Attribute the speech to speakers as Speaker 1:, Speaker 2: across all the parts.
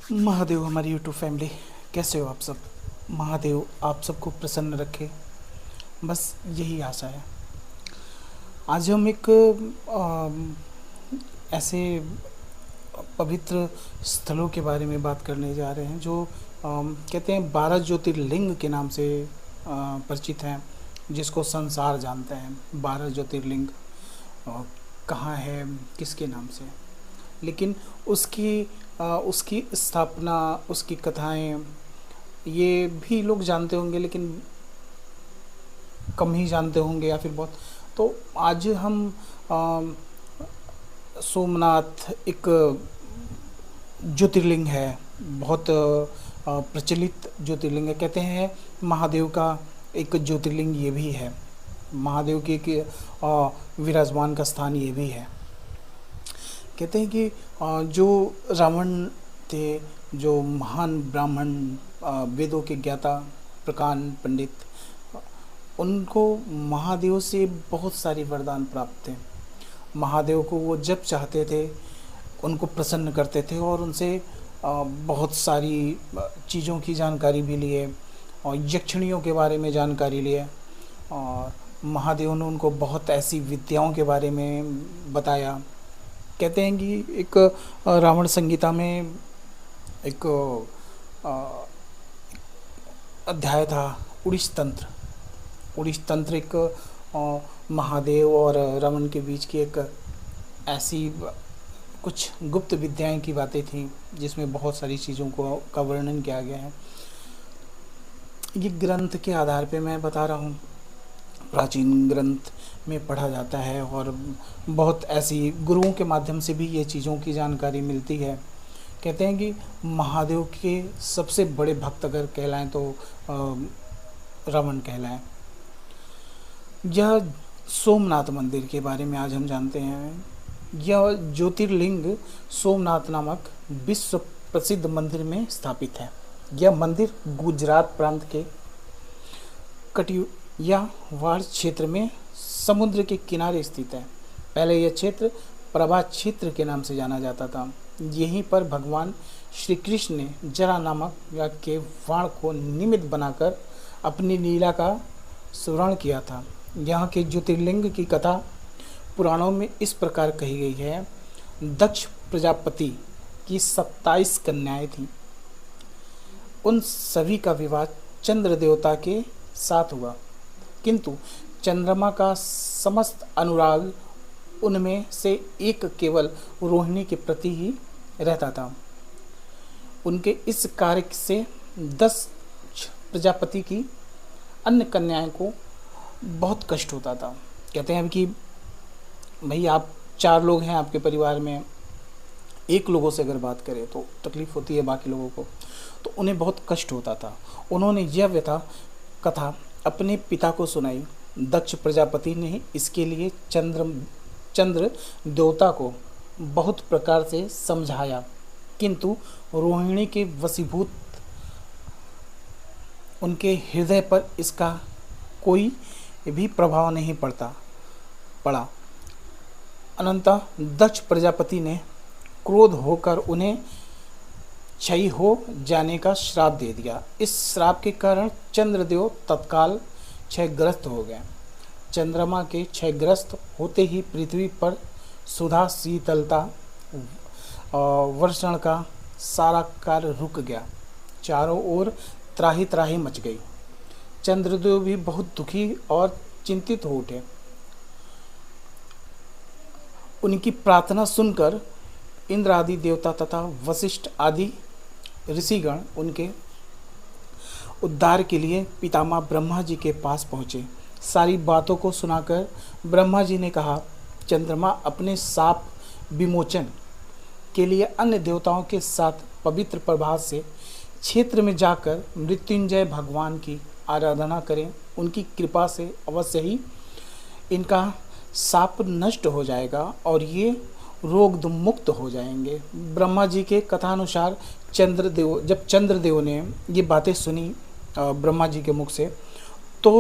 Speaker 1: महादेव हमारी YouTube family, कैसे हो आप सब। महादेव आप सबको प्रसन्न रखे, बस यही आशा है। आज हम एक ऐसे पवित्र स्थलों के बारे में बात करने जा रहे हैं जो कहते हैं 12 ज्योतिर्लिंग के नाम से परिचित हैं, जिसको संसार जानते हैं। 12 ज्योतिर्लिंग कहाँ है, किसके नाम से, लेकिन उसकी स्थापना, उसकी कथाएं ये भी लोग जानते होंगे, लेकिन कम ही जानते होंगे या फिर बहुत। तो आज हम सोमनाथ एक ज्योतिर्लिंग है, बहुत प्रचलित ज्योतिर्लिंग है। कहते हैं महादेव का एक ज्योतिर्लिंग ये भी है, महादेव के विराजमान का स्थान ये भी है। कहते हैं कि जो रावण थे, जो महान ब्राह्मण, वेदों के ज्ञाता, प्रकांड पंडित, उनको महादेव से बहुत सारे वरदान प्राप्त थे। महादेव को वो जब चाहते थे उनको प्रसन्न करते थे और उनसे बहुत सारी चीज़ों की जानकारी भी लिए और यक्षिणियों के बारे में जानकारी लिए। और महादेव ने उनको बहुत ऐसी विद्याओं के बारे में बताया। कहते हैं कि एक रावण संगीता में एक अध्याय था उड़िश तंत्र। उड़िश तंत्र एक महादेव और रावण के बीच की एक ऐसी कुछ गुप्त विद्याएं की बातें थी, जिसमें बहुत सारी चीज़ों का वर्णन किया गया है। ये ग्रंथ के आधार पे मैं बता रहा हूँ, प्राचीन ग्रंथ में पढ़ा जाता है और बहुत ऐसी गुरुओं के माध्यम से भी ये चीज़ों की जानकारी मिलती है। कहते हैं कि महादेव के सबसे बड़े भक्त अगर कहलाएं तो रावण कहलाएं। यह सोमनाथ मंदिर के बारे में आज हम जानते हैं। यह ज्योतिर्लिंग सोमनाथ नामक विश्व प्रसिद्ध मंदिर में स्थापित है। यह मंदिर गुजरात प्रांत के कटियावाड़ क्षेत्र में समुद्र के किनारे स्थित है। पहले यह क्षेत्र प्रभा क्षेत्र के नाम से जाना जाता था। यहीं पर भगवान श्री कृष्ण ने जरा नामक के वाण को निमित्त बनाकर अपनी लीला का स्मरण किया था। यहाँ के ज्योतिर्लिंग की कथा पुराणों में इस प्रकार कही गई है। दक्ष प्रजापति की 27 कन्याएं थीं। उन सभी का विवाह चंद्र देवता के साथ हुआ, किंतु चंद्रमा का समस्त अनुराग उनमें से एक केवल रोहिणी के प्रति ही रहता था। उनके इस कार्य से 10 प्रजापति की अन्य कन्याओं को बहुत कष्ट होता था। कहते हैं कि भाई आप 4 लोग हैं आपके परिवार में, एक लोगों से अगर बात करें तो तकलीफ होती है बाकी लोगों को, तो उन्हें बहुत कष्ट होता था। उन्होंने यह व्यथा कथा अपने पिता को सुनाई। दक्ष प्रजापति ने इसके लिए चंद्र देवता को बहुत प्रकार से समझाया, किंतु रोहिणी के वशीभूत उनके हृदय पर इसका कोई भी प्रभाव नहीं पड़ा। अनंतः दक्ष प्रजापति ने क्रोध होकर उन्हें क्षय हो जाने का श्राप दे दिया। इस श्राप के कारण चंद्रदेव तत्काल क्षयग्रस्त हो गए। चंद्रमा के क्षयग्रस्त होते ही पृथ्वी पर सुधा, शीतलता, वर्षण का सारा कार्य रुक गया। चारों ओर त्राही त्राही मच गई। चंद्रदेव भी बहुत दुखी और चिंतित हो उठे। उनकी प्रार्थना सुनकर इंद्र आदि देवता तथा वशिष्ठ आदि ऋषिगण उनके उद्धार के लिए पितामह ब्रह्मा जी के पास पहुँचे। सारी बातों को सुनाकर ब्रह्मा जी ने कहा, चंद्रमा अपने शाप विमोचन के लिए अन्य देवताओं के साथ पवित्र प्रभात से क्षेत्र में जाकर मृत्युंजय भगवान की आराधना करें। उनकी कृपा से अवश्य ही इनका शाप नष्ट हो जाएगा और ये रोग मुक्त हो जाएंगे। ब्रह्मा जी के कथानुसार जब चंद्रदेव ने ये बातें सुनी ब्रह्मा जी के मुख से, तो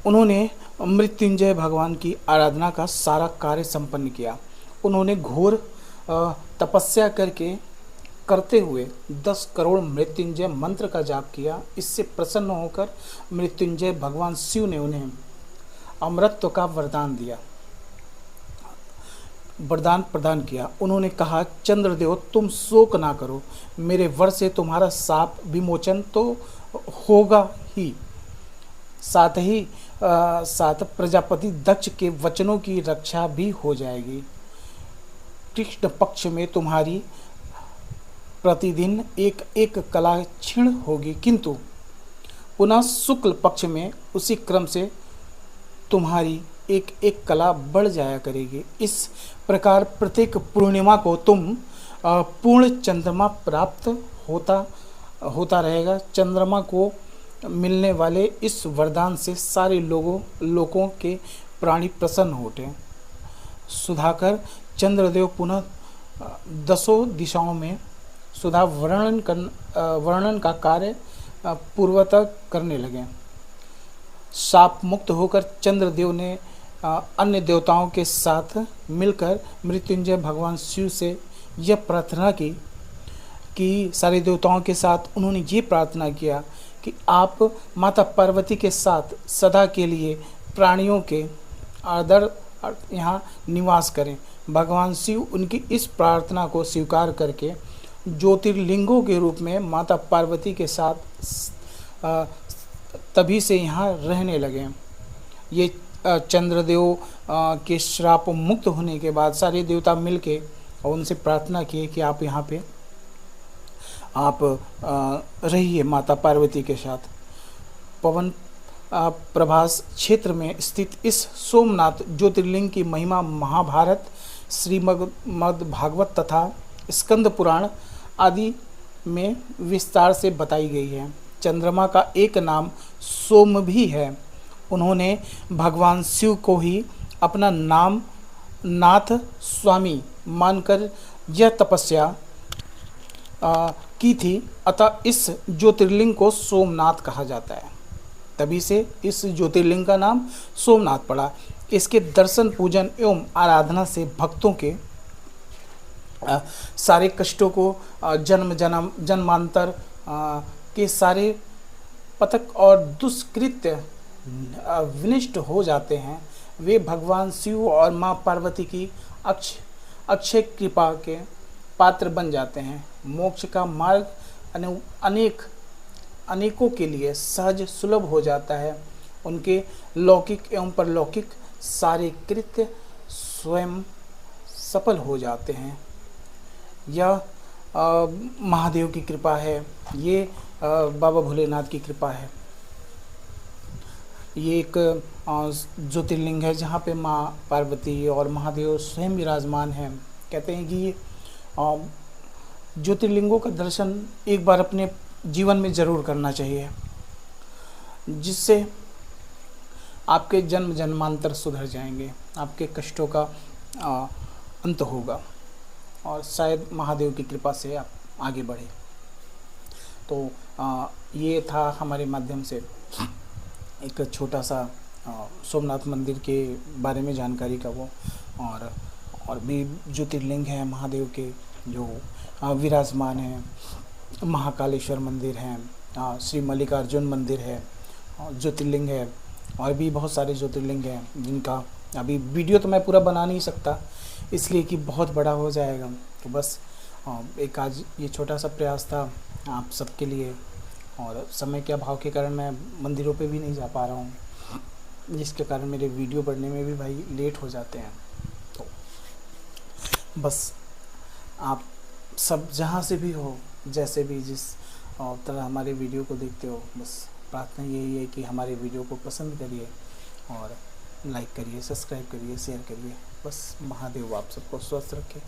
Speaker 1: उन्होंने मृत्युंजय भगवान की आराधना का सारा कार्य संपन्न किया। उन्होंने घोर तपस्या करके करते हुए 10 करोड़ मृत्युंजय मंत्र का जाप किया। इससे प्रसन्न होकर मृत्युंजय भगवान शिव ने उन्हें अमरत्व का वरदान प्रदान किया। उन्होंने कहा, चंद्रदेव तुम शोक ना करो, मेरे वर से तुम्हारा शाप विमोचन तो होगा ही, साथ प्रजापति दक्ष के वचनों की रक्षा भी हो जाएगी। कृष्ण पक्ष में तुम्हारी प्रतिदिन एक एक कला क्षीण होगी, किंतु पुनः शुक्ल पक्ष में उसी क्रम से तुम्हारी एक एक कला बढ़ जाया करेगी। इस प्रकार प्रत्येक पूर्णिमा को तुम पूर्ण चंद्रमा प्राप्त होता रहेगा। चंद्रमा को मिलने वाले इस वरदान से सारे लोगों के प्राणी प्रसन्न होते। सुधाकर चंद्रदेव पुनः 10 दिशाओं में सुधा वर्णन का कार्य पूर्वतः करने लगे। शाप मुक्त होकर चंद्रदेव ने अन्य देवताओं के साथ मिलकर मृत्युंजय भगवान शिव से यह प्रार्थना की कि सारे देवताओं के साथ उन्होंने ये प्रार्थना किया कि आप माता पार्वती के साथ सदा के लिए प्राणियों के आदर यहाँ निवास करें। भगवान शिव उनकी इस प्रार्थना को स्वीकार करके ज्योतिर्लिंगों के रूप में माता पार्वती के साथ तभी से यहाँ रहने लगे। ये चंद्रदेव के श्राप मुक्त होने के बाद सारे देवता मिलके और उनसे प्रार्थना किए कि आप यहाँ पे आप रहिए माता पार्वती के साथ। पवन प्रभास क्षेत्र में स्थित इस सोमनाथ ज्योतिर्लिंग की महिमा महाभारत, श्रीमद् भागवत तथा स्कंद पुराण आदि में विस्तार से बताई गई है। चंद्रमा का एक नाम सोम भी है। उन्होंने भगवान शिव को ही अपना नाम नाथ स्वामी मानकर यह तपस्या की थी, अतः इस ज्योतिर्लिंग को सोमनाथ कहा जाता है। तभी से इस ज्योतिर्लिंग का नाम सोमनाथ पड़ा। इसके दर्शन पूजन एवं आराधना से भक्तों के सारे कष्टों को जन्मांतर के सारे पतक और दुष्कृत्य विनष्ट हो जाते हैं। वे भगवान शिव और माँ पार्वती की अक्षय कृपा के पात्र बन जाते हैं। मोक्ष का मार्ग अनेकों के लिए सहज सुलभ हो जाता है। उनके लौकिक एवं परलौकिक सारे कृत्य स्वयं सफल हो जाते हैं। यह महादेव की कृपा है, ये बाबा भोलेनाथ की कृपा है। ये एक ज्योतिर्लिंग है जहाँ पे माँ पार्वती और महादेव स्वयं विराजमान हैं। कहते हैं कि ये ज्योतिर्लिंगों का दर्शन एक बार अपने जीवन में ज़रूर करना चाहिए, जिससे आपके जन्म जन्मांतर सुधर जाएंगे, आपके कष्टों का अंत होगा और शायद महादेव की कृपा से आप आगे बढ़े। तो ये था हमारे माध्यम से एक छोटा सा सोमनाथ मंदिर के बारे में जानकारी का वो, और भी ज्योतिर्लिंग है महादेव के जो विराजमान हैं। महाकालेश्वर मंदिर हैं, श्री मल्लिकार्जुन मंदिर है, ज्योतिर्लिंग है, और भी बहुत सारे ज्योतिर्लिंग हैं जिनका अभी वीडियो तो मैं पूरा बना नहीं सकता इसलिए कि बहुत बड़ा हो जाएगा। तो बस एक आज ये छोटा सा प्रयास था आप सबके लिए, और समय के अभाव के कारण मैं मंदिरों पे भी नहीं जा पा रहा हूँ, जिसके कारण मेरे वीडियो बनने में भी भाई लेट हो जाते हैं। तो बस आप सब जहाँ से भी हो, जैसे भी जिस तरह हमारे वीडियो को देखते हो, बस प्रार्थना यही है कि हमारे वीडियो को पसंद करिए और लाइक करिए, सब्सक्राइब करिए, शेयर करिए। बस महादेव आप सबको स्वस्थ रखे।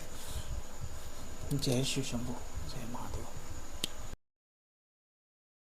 Speaker 1: जय शिव शंभू, जय महादेव।